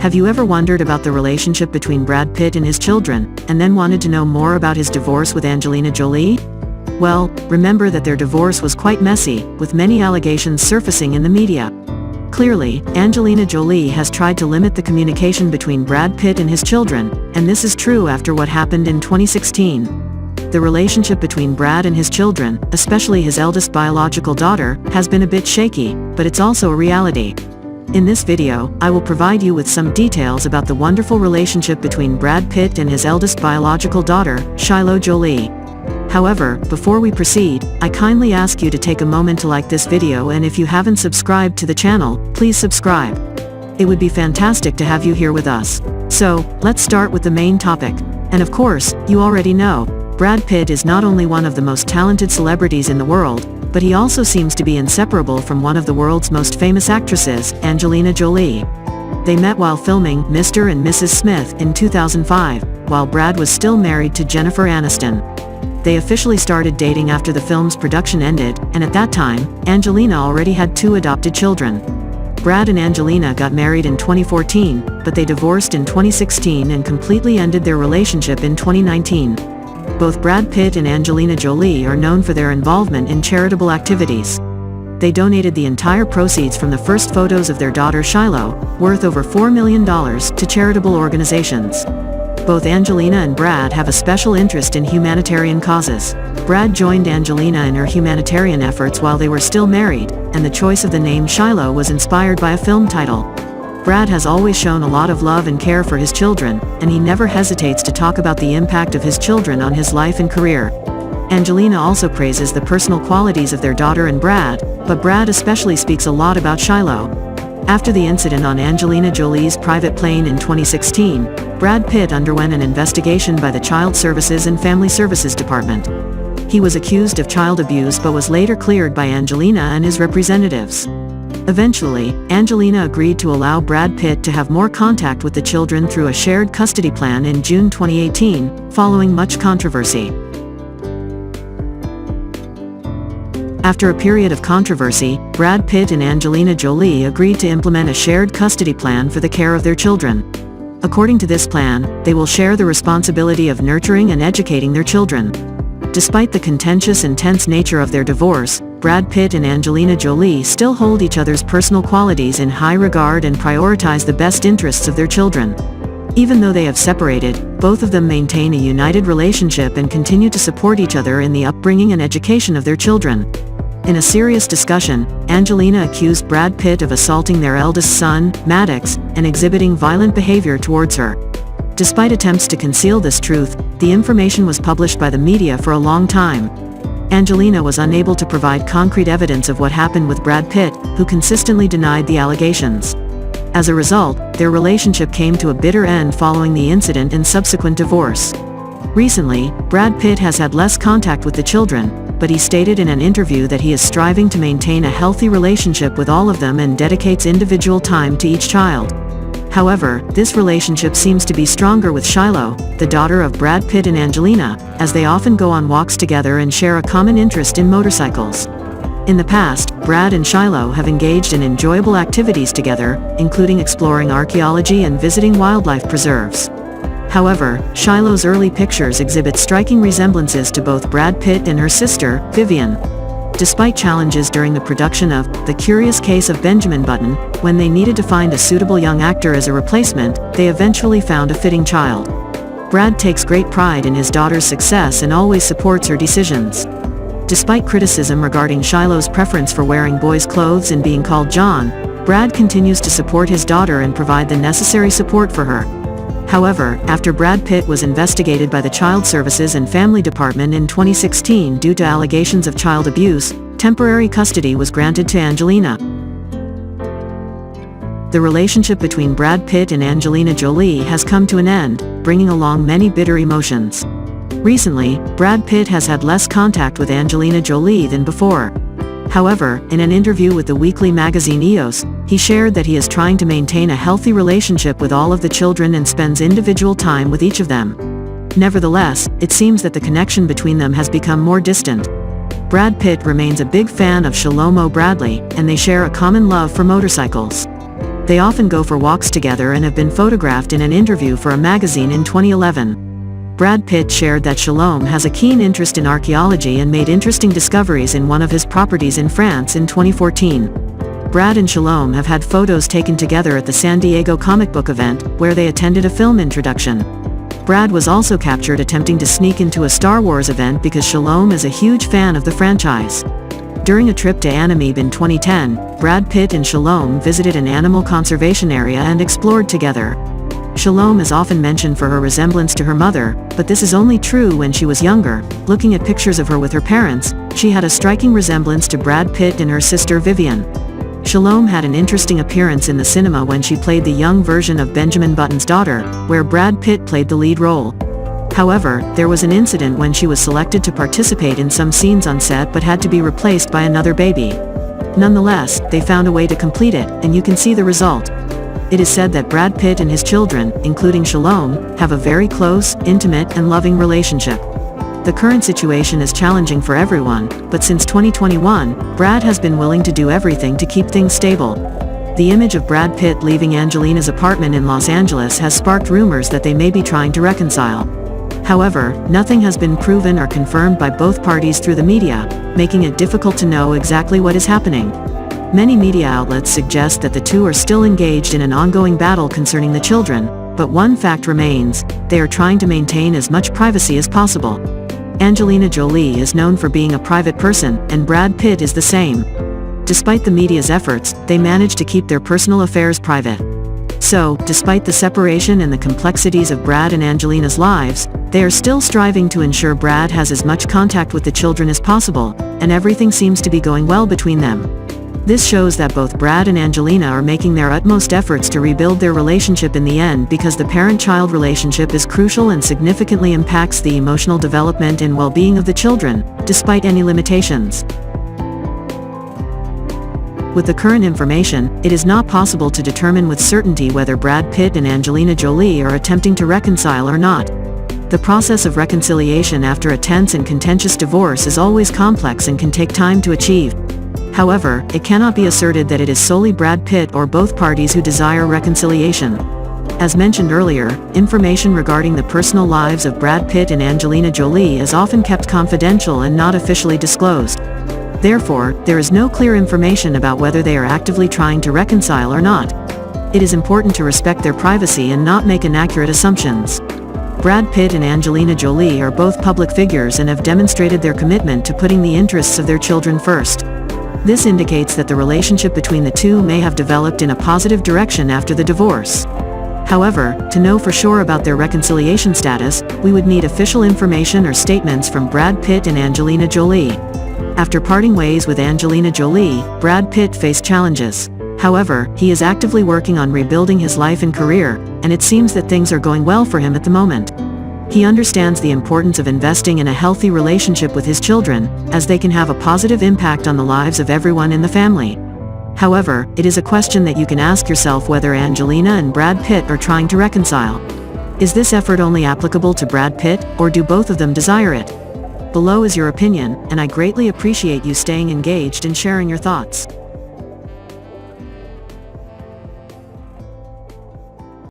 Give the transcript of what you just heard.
Have you ever wondered about the relationship between Brad Pitt and his children, and then wanted to know more about his divorce with Angelina Jolie? Well, remember that their divorce was quite messy, with many allegations surfacing in the media. Clearly, Angelina Jolie has tried to limit the communication between Brad Pitt and his children, and this is true after what happened in 2016. The relationship between Brad and his children, especially his eldest biological daughter, has been a bit shaky, but it's also a reality. In this video, I will provide you with some details about the wonderful relationship between Brad Pitt and his eldest biological daughter, Shiloh Jolie. However, before we proceed, I kindly ask you to take a moment to like this video, and if you haven't subscribed to the channel, please subscribe. It would be fantastic to have you here with us. So, let's start with the main topic. And of course, you already know, Brad Pitt is not only one of the most talented celebrities in the world, but he also seems to be inseparable from one of the world's most famous actresses, Angelina Jolie. They met while filming Mr. and Mrs. Smith in 2005, while Brad was still married to Jennifer Aniston. They officially started dating after the film's production ended, and at that time, Angelina already had 2 adopted children. Brad and Angelina got married in 2014, but they divorced in 2016 and completely ended their relationship in 2019. Both Brad Pitt and Angelina Jolie are known for their involvement in charitable activities. They donated the entire proceeds from the first photos of their daughter Shiloh, worth over $4 million, to charitable organizations. Both Angelina and Brad have a special interest in humanitarian causes. Brad joined Angelina in her humanitarian efforts while they were still married, and the choice of the name Shiloh was inspired by a film title. Brad has always shown a lot of love and care for his children, and he never hesitates to talk about the impact of his children on his life and career. Angelina also praises the personal qualities of their daughter and Brad, but Brad especially speaks a lot about Shiloh. After the incident on Angelina Jolie's private plane in 2016, Brad Pitt underwent an investigation by the Child Services and Family Services Department. He was accused of child abuse but was later cleared by Angelina and his representatives. Eventually, Angelina agreed to allow Brad Pitt to have more contact with the children through a shared custody plan in June 2018, following much controversy. After a period of controversy, Brad Pitt and Angelina Jolie agreed to implement a shared custody plan for the care of their children. According to this plan, they will share the responsibility of nurturing and educating their children. Despite the contentious and tense nature of their divorce, Brad Pitt and Angelina Jolie still hold each other's personal qualities in high regard and prioritize the best interests of their children. Even though they have separated, both of them maintain a united relationship and continue to support each other in the upbringing and education of their children. In a serious discussion, Angelina accused Brad Pitt of assaulting their eldest son, Maddox, and exhibiting violent behavior towards her. Despite attempts to conceal this truth, the information was published by the media for a long time. Angelina was unable to provide concrete evidence of what happened with Brad Pitt, who consistently denied the allegations. As a result, their relationship came to a bitter end following the incident and subsequent divorce. Recently, Brad Pitt has had less contact with the children, but he stated in an interview that he is striving to maintain a healthy relationship with all of them and dedicates individual time to each child. However, this relationship seems to be stronger with Shiloh, the daughter of Brad Pitt and Angelina, as they often go on walks together and share a common interest in motorcycles. In the past, Brad and Shiloh have engaged in enjoyable activities together, including exploring archaeology and visiting wildlife preserves. However, Shiloh's early pictures exhibit striking resemblances to both Brad Pitt and her sister, Vivian. Despite challenges during the production of The Curious Case of Benjamin Button, when they needed to find a suitable young actor as a replacement, they eventually found a fitting child. Brad takes great pride in his daughter's success and always supports her decisions. Despite criticism regarding Shiloh's preference for wearing boys' clothes and being called John, Brad continues to support his daughter and provide the necessary support for her. However, after Brad Pitt was investigated by the Child Services and Family Department in 2016 due to allegations of child abuse, temporary custody was granted to Angelina. The relationship between Brad Pitt and Angelina Jolie has come to an end, bringing along many bitter emotions. Recently, Brad Pitt has had less contact with Angelina Jolie than before. However, in an interview with the weekly magazine EOS, he shared that he is trying to maintain a healthy relationship with all of the children and spends individual time with each of them. Nevertheless, it seems that the connection between them has become more distant. Brad Pitt remains a big fan of Shiloh Bradley, and they share a common love for motorcycles. They often go for walks together and have been photographed in an interview for a magazine in 2011. Brad Pitt shared that Shiloh has a keen interest in archaeology and made interesting discoveries in one of his properties in France in 2014. Brad and Shiloh have had photos taken together at the San Diego comic book event, where they attended a film introduction. Brad was also captured attempting to sneak into a Star Wars event because Shiloh is a huge fan of the franchise. During a trip to Animebe in 2010, Brad Pitt and Shiloh visited an animal conservation area and explored together. Shiloh is often mentioned for her resemblance to her mother, but this is only true when she was younger. Looking at pictures of her with her parents, she had a striking resemblance to Brad Pitt and her sister Vivian. Shiloh had an interesting appearance in the cinema when she played the young version of Benjamin Button's daughter, where Brad Pitt played the lead role. However, there was an incident when she was selected to participate in some scenes on set but had to be replaced by another baby. Nonetheless, they found a way to complete it, and you can see the result. It is said that Brad Pitt and his children, including Shiloh, have a very close, intimate, and loving relationship. The current situation is challenging for everyone, but since 2021, Brad has been willing to do everything to keep things stable. The image of Brad Pitt leaving Angelina's apartment in Los Angeles has sparked rumors that they may be trying to reconcile. However, nothing has been proven or confirmed by both parties through the media, making it difficult to know exactly what is happening. Many media outlets suggest that the two are still engaged in an ongoing battle concerning the children, but one fact remains: they are trying to maintain as much privacy as possible. Angelina Jolie is known for being a private person, and Brad Pitt is the same. Despite the media's efforts, they manage to keep their personal affairs private. So, despite the separation and the complexities of Brad and Angelina's lives, they are still striving to ensure Brad has as much contact with the children as possible, and everything seems to be going well between them. This shows that both Brad and Angelina are making their utmost efforts to rebuild their relationship in the end, because the parent-child relationship is crucial and significantly impacts the emotional development and well-being of the children, despite any limitations. With the current information, it is not possible to determine with certainty whether Brad Pitt and Angelina Jolie are attempting to reconcile or not. The process of reconciliation after a tense and contentious divorce is always complex and can take time to achieve. However, it cannot be asserted that it is solely Brad Pitt or both parties who desire reconciliation. As mentioned earlier, information regarding the personal lives of Brad Pitt and Angelina Jolie is often kept confidential and not officially disclosed. Therefore, there is no clear information about whether they are actively trying to reconcile or not. It is important to respect their privacy and not make inaccurate assumptions. Brad Pitt and Angelina Jolie are both public figures and have demonstrated their commitment to putting the interests of their children first. This indicates that the relationship between the two may have developed in a positive direction after the divorce. However, to know for sure about their reconciliation status, we would need official information or statements from Brad Pitt and Angelina Jolie. After parting ways with Angelina Jolie, Brad Pitt faced challenges. However, he is actively working on rebuilding his life and career, and it seems that things are going well for him at the moment. He understands the importance of investing in a healthy relationship with his children, as they can have a positive impact on the lives of everyone in the family. However, it is a question that you can ask yourself whether Angelina and Brad Pitt are trying to reconcile. Is this effort only applicable to Brad Pitt, or do both of them desire it? Below is your opinion, and I greatly appreciate you staying engaged and sharing your thoughts.